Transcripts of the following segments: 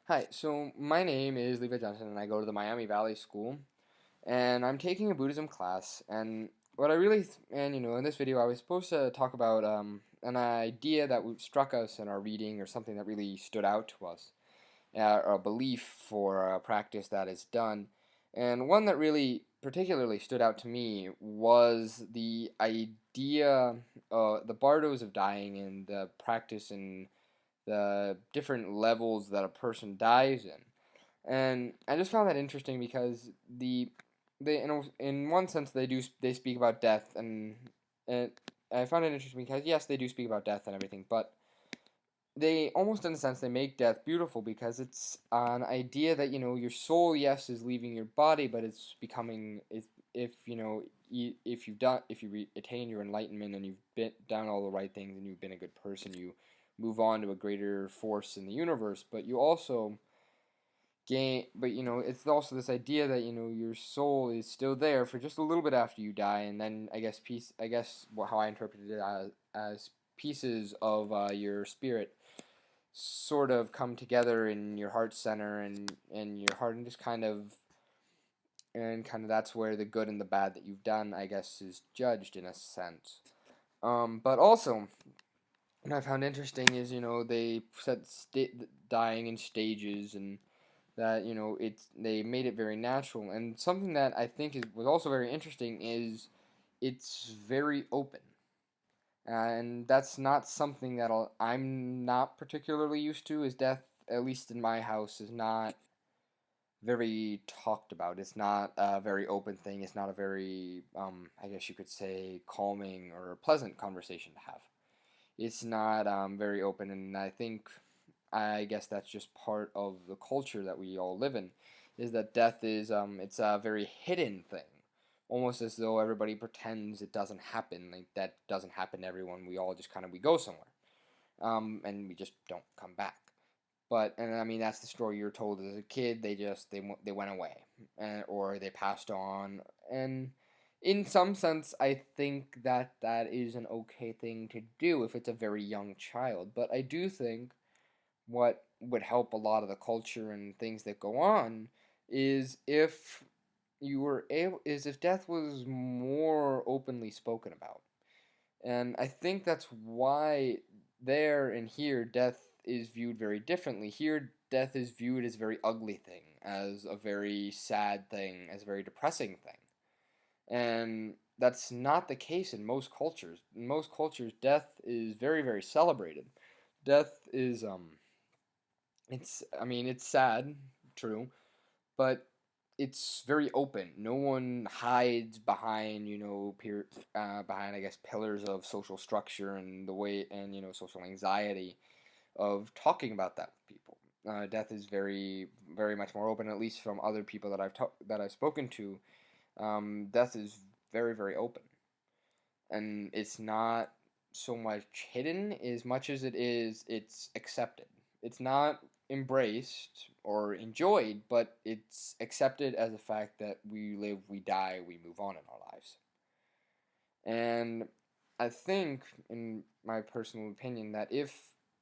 Hi, so my name is Levi Johnson, and I go to the Miami Valley School, and I'm taking a Buddhism class. And what I really, in this video, I was supposed to talk about an idea that struck us in our reading, or something that really stood out to us, a belief for a practice that is done. And one that really particularly stood out to me was the idea, the bardos of dying, and the practice and the different levels that a person dies in. And I just found that interesting because in one sense they speak about death, and I found it interesting because yes, they do speak about death and everything, but they almost in a sense they make death beautiful because it's an idea that your soul, yes, is leaving your body, but it's becoming, if if you attain your enlightenment and you've been done all the right things and you've been a good person, you move on to a greater force in the universe. But you also it's also this idea that your soul is still there for just a little bit after you die, and then how I interpreted it as pieces of your spirit sort of come together in your heart center and your heart, and just kind of that's where the good and the bad that you've done, I guess, is judged in a sense. But also, what I found interesting is they said dying in stages, and that they made it very natural. And something that I think was also very interesting is it's very open, and that's not something that I'm not particularly used to. Is death, at least in my house, is not very talked about. It's not a very open thing. It's not a very I guess you could say, calming or pleasant conversation to have. It's not very open, and I guess that's just part of the culture that we all live in, is that death is it's a very hidden thing, almost as though everybody pretends it doesn't happen. Like, that doesn't happen to everyone. We all just we go somewhere, and we just don't come back. And I mean, that's the story you're told as a kid. They went away, or they passed on. And in some sense, I think that that is an okay thing to do if it's a very young child. But I do think what would help a lot of the culture and things that go on is if death was more openly spoken about. And I think that's why there and here death is viewed very differently. Here, death is viewed as a very ugly thing, as a very sad thing, as a very depressing thing. And that's not the case in most cultures. In most cultures, death is very, very celebrated. Death is it's sad, true, but it's very open. No one hides behind, behind, I guess, pillars of social structure and the way, and social anxiety of talking about that with people. Death is very, very much more open, at least from other people that I've spoken to. Death is very, very open, and it's not so much hidden as much as it's accepted. It's not embraced or enjoyed, but it's accepted as a fact that we live, we die, we move on in our lives. And I think, in my personal opinion, that if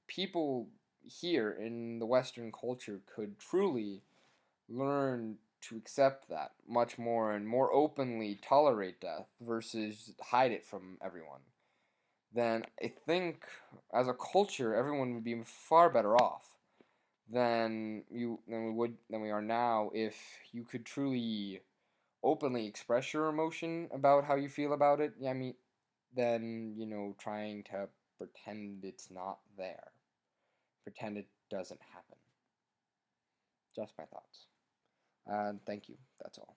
people here in the Western culture could truly learn to accept that much more and more openly tolerate death versus hide it from everyone, then I think as a culture everyone would be far better off than we are now if you could truly openly express your emotion about how you feel about it. Yeah, I mean, than trying to pretend it's not there, pretend it doesn't happen. Just my thoughts. Thank you. That's all.